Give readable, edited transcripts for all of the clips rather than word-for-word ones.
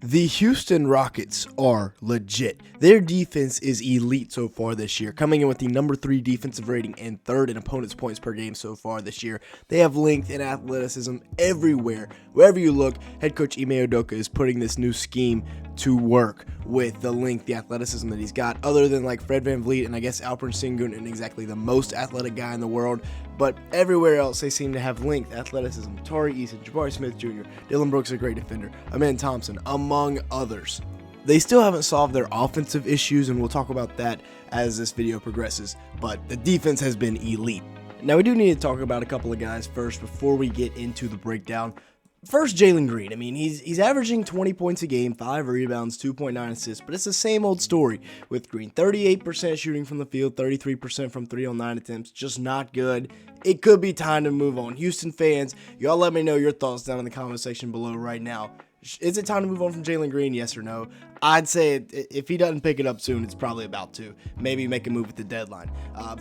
The Houston Rockets are legit. Their defense is elite so far this year, coming in with the number 3 defensive rating and 3rd in opponents' points per game so far this year. They have length and athleticism everywhere. Wherever you look, head coach Ime Udoka is putting this new scheme to work with the length, the athleticism that he's got, other than like Fred VanVleet and I guess Alpren Sengun and exactly the most athletic guy in the world. But everywhere else, they seem to have length, athleticism. Tari Eason, Jabari Smith Jr., Dillon Brooks, a great defender, Amen Thompson, among others. They still haven't solved their offensive issues, and we'll talk about that as this video progresses, but the defense has been elite. Now, we do need to talk about a couple of guys first before we get into the breakdown. First, Jalen Green. I mean, he's averaging 20 points a game, 5 rebounds, 2.9 assists, but it's the same old story with Green. 38% shooting from the field, 33% from 3 on 9 attempts, just not good. It could be time to move on. Houston fans, y'all let me know your thoughts down in the comment section below right now. Is it time to move on from Jalen Green, yes or no? I'd say if he doesn't pick it up soon, it's probably about to. Maybe make a move at the deadline.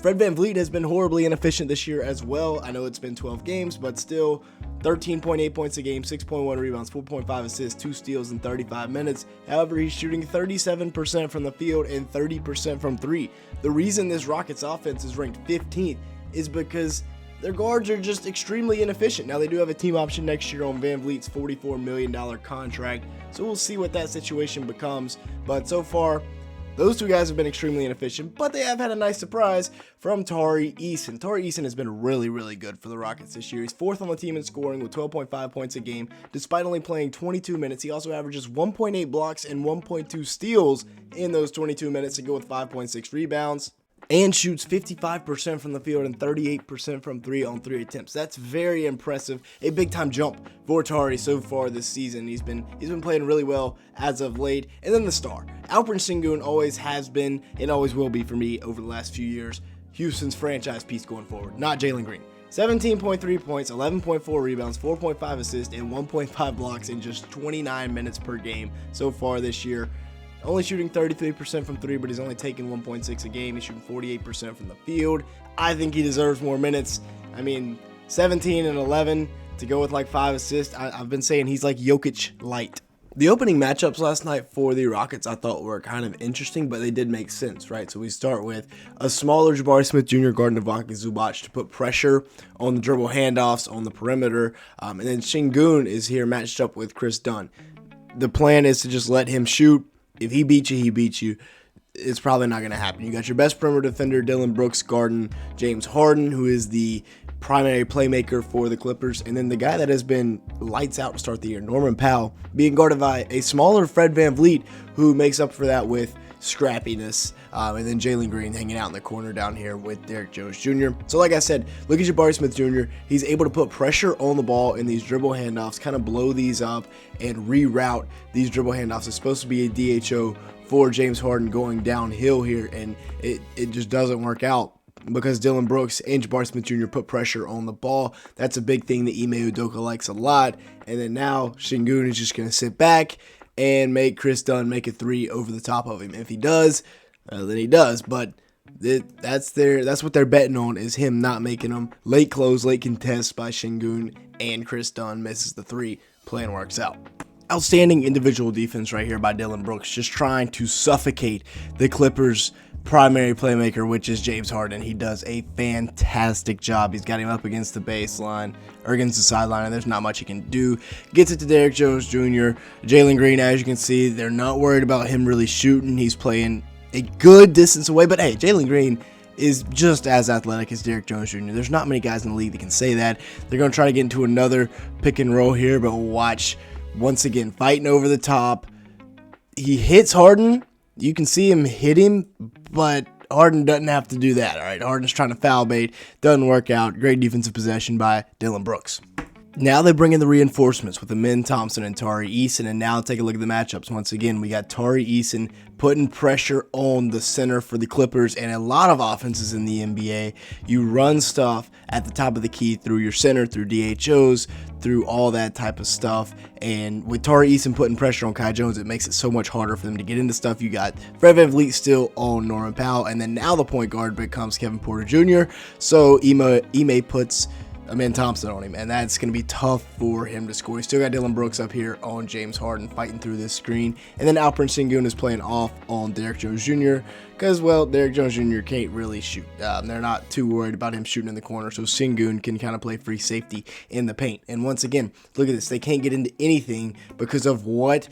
Fred VanVleet has been horribly inefficient this year as well. I know it's been 12 games, but still 13.8 points a game, 6.1 rebounds, 4.5 assists, 2 steals in 35 minutes. However, he's shooting 37% from the field and 30% from 3. The reason this Rockets offense is ranked 15th is because their guards are just extremely inefficient. Now, they do have a team option next year on VanVleet's $44 million contract, so we'll see what that situation becomes. But so far, those two guys have been extremely inefficient, but they have had a nice surprise from Tari Eason. Tari Eason has been really, really good for the Rockets this year. He's 4th on the team in scoring with 12.5 points a game, despite only playing 22 minutes. He also averages 1.8 blocks and 1.2 steals in those 22 minutes to go with 5.6 rebounds. And shoots 55% from the field and 38% from 3 on 3 attempts. That's very impressive. A big-time jump for Tari so far this season. He's been playing really well as of late. And then the star, Alpren Sengun, always has been and always will be for me over the last few years Houston's franchise piece going forward, not Jalen Green. 17.3 points, 11.4 rebounds, 4.5 assists, and 1.5 blocks in just 29 minutes per game so far this year. Only shooting 33% from 3, but he's only taking 1.6 a game. He's shooting 48% from the field. I think he deserves more minutes. I mean, 17 and 11 to go with like 5 assists. I've been saying he's like Jokic light. The opening matchups last night for the Rockets I thought were kind of interesting, but they did make sense, right? So we start with a smaller Jabari Smith Jr. guarding Ivica Zubac to put pressure on the dribble handoffs on the perimeter. And then Sengun is here matched up with Chris Dunn. The plan is to just let him shoot. If he beats you, he beats you. It's probably not going to happen. You got your best perimeter defender, Dillon Brooks, guarding James Harden, who is the primary playmaker for the Clippers. And then the guy that has been lights out to start the year, Norman Powell, being guarded by a smaller Fred VanVleet, who makes up for that with scrappiness. And then Jalen Green hanging out in the corner down here with Derrick Jones Jr. So like I said, look at Jabari Smith Jr. He's able to put pressure on the ball in these dribble handoffs, kind of blow these up and reroute these dribble handoffs. It's supposed to be a DHO for James Harden going downhill here, and it just doesn't work out because Dillon Brooks and Jabari Smith Jr. put pressure on the ball. That's a big thing that Ime Udoka likes a lot. And then now Sengun is just going to sit back and make Chris Dunn make a 3 over the top of him. If he does, then he does. But that's what they're betting on, is him not making them. Late close, late contest by Sengun, and Chris Dunn misses the 3. Plan works out. Outstanding individual defense right here by Dillon Brooks, just trying to suffocate the Clippers' primary playmaker, which is James Harden. He does a fantastic job. He's got him up against the baseline or against the sideline, and there's not much he can do. Gets it to Derrick Jones Jr. Jalen Green, as you can see, they're not worried about him really shooting. He's playing a good distance away, but hey, Jalen Green is just as athletic as Derrick Jones Jr. There's not many guys in the league that can say that. They're going to try to get into another pick and roll here, but watch. Once again, fighting over the top. He hits Harden. You can see him hit him, but Harden doesn't have to do that, all right? Harden's trying to foul bait. Doesn't work out. Great defensive possession by Dillon Brooks. Now they bring in the reinforcements with Amen Thompson and Tari Eason, and now take a look at the matchups. Once again, we got Tari Eason putting pressure on the center for the Clippers, and a lot of offenses in the NBA. You run stuff at the top of the key through your center, through DHOs, through all that type of stuff, and with Tari Eason putting pressure on Kai Jones, it makes it so much harder for them to get into stuff. You got Fred VanVleet still on Norman Powell, and then now the point guard becomes Kevin Porter Jr., so Ime puts Amin Thompson on him, and that's going to be tough for him to score. He's still got Dillon Brooks up here on James Harden fighting through this screen, and then Alpren Sengun is playing off on Derrick Jones Jr. because, well, Derrick Jones Jr. can't really shoot. They're not too worried about him shooting in the corner, so Sengun can kind of play free safety in the paint. And once again, look at this. They can't get into anything because of what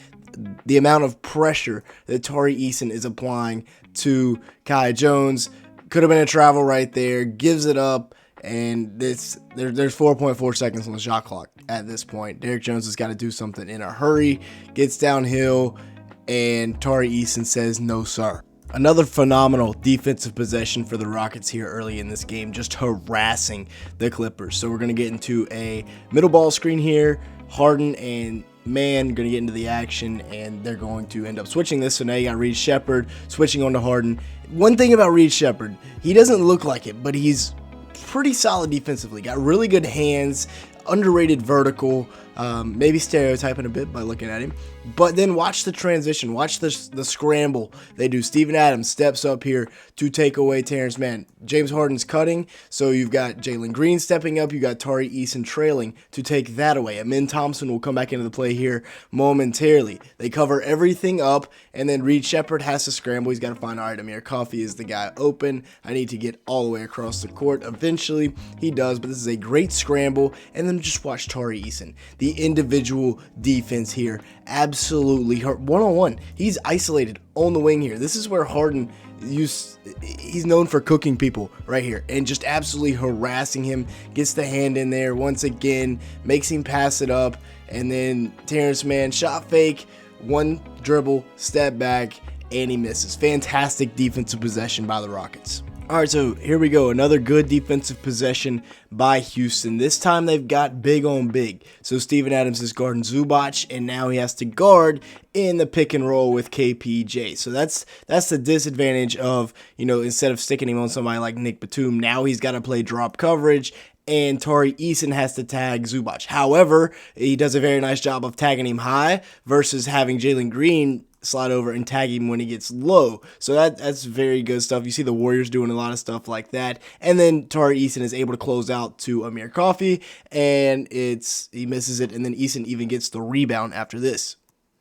the amount of pressure that Tari Eason is applying to Kai Jones. Could have been a travel right there, gives it up. And there's 4.4 seconds on the shot clock at this point. Derrick Jones has got to do something in a hurry, gets downhill, and Tari Eason says, no, sir. Another phenomenal defensive possession for the Rockets here early in this game, just harassing the Clippers. So we're going to get into a middle ball screen here. Harden and Man going to get into the action, and they're going to end up switching this. So now you got Reed Sheppard switching on to Harden. One thing about Reed Sheppard, he doesn't look like it, but he's pretty solid defensively. Got really good hands, underrated vertical, maybe stereotyping a bit by looking at him. But then watch the transition, watch the scramble they do. Steven Adams steps up here to take away Terrence Mann. James Harden's cutting, so you've got Jalen Green stepping up. You got Tari Eason trailing to take that away. Amin Thompson will come back into the play here momentarily. They cover everything up, and then Reed Sheppard has to scramble. He's got to find, all right, Amir Coffey is the guy open. I need to get all the way across the court. Eventually, he does, but this is a great scramble. And then just watch Tari Eason. The individual defense here, absolutely hurt. One-on-one, he's isolated on the wing here. This is where Harden, he's known for cooking people right here and just absolutely harassing him. Gets the hand in there once again, makes him pass it up, and then Terrence Mann shot fake, one dribble, step back, and he misses. Fantastic defensive possession by the Rockets. All right, so here we go. Another good defensive possession by Houston. This time they've got big on big. So Steven Adams is guarding Zubac, and now he has to guard in the pick and roll with KPJ. So that's the disadvantage of, instead of sticking him on somebody like Nick Batum, now he's got to play drop coverage, and Tari Eason has to tag Zubac. However, he does a very nice job of tagging him high versus having Jalen Green slide over and tag him when he gets low. So that's very good stuff. You see the Warriors doing a lot of stuff like that. And then Tari Eason is able to close out to Amir Coffey, and he misses it, and then Eason even gets the rebound after this.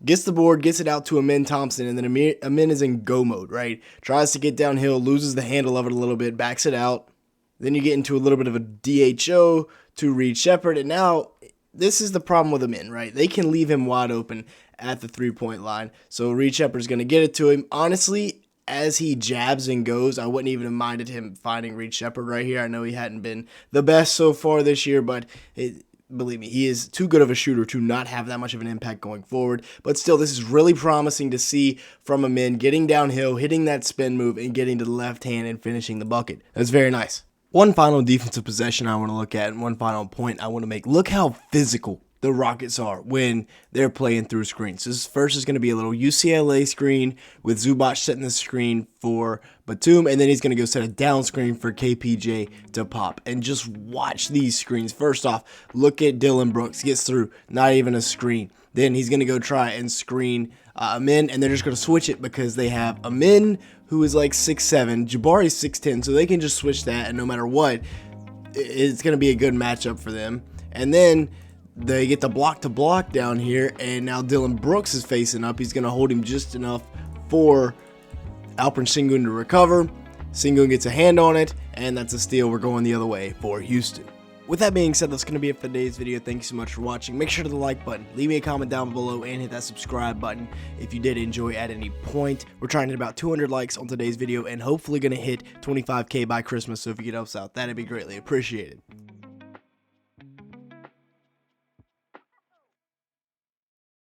Gets the board, gets it out to Amin Thompson, and then Amin is in go mode, right? Tries to get downhill, loses the handle of it a little bit, backs it out. Then you get into a little bit of a DHO to Reed Sheppard, and now this is the problem with Amin, right? They can leave him wide open at the three-point line. So Reed Sheppard's going to get it to him. Honestly, as he jabs and goes, I wouldn't even have minded him finding Reed Sheppard right here. I know he hadn't been the best so far this year, but believe me, he is too good of a shooter to not have that much of an impact going forward. But still, this is really promising to see from Amin getting downhill, hitting that spin move, and getting to the left hand and finishing the bucket. That's very nice. One final defensive possession I want to look at, and one final point I want to make. Look how physical the Rockets are when they're playing through screens. So this first is going to be a little UCLA screen with Zubac setting the screen for Batum, and then he's going to go set a down screen for KPJ to pop. And just watch these screens. First off, look at Dillon Brooks. Gets through, not even a screen. Then he's going to go try and screen Amin, and they're just going to switch it because they have Amin, who is like 6'7", Jabari's 6'10", so they can just switch that, and no matter what, it's going to be a good matchup for them. And then they get the block-to-block down here, and now Dillon Brooks is facing up. He's going to hold him just enough for Alpren Sengun to recover. Sengun gets a hand on it, and that's a steal. We're going the other way for Houston. With that being said, that's going to be it for today's video. Thank you so much for watching. Make sure to the like button, leave me a comment down below, and hit that subscribe button if you did enjoy at any point. We're trying to hit about 200 likes on today's video, and hopefully going to hit 25K by Christmas, so if you could help us out, that'd be greatly appreciated.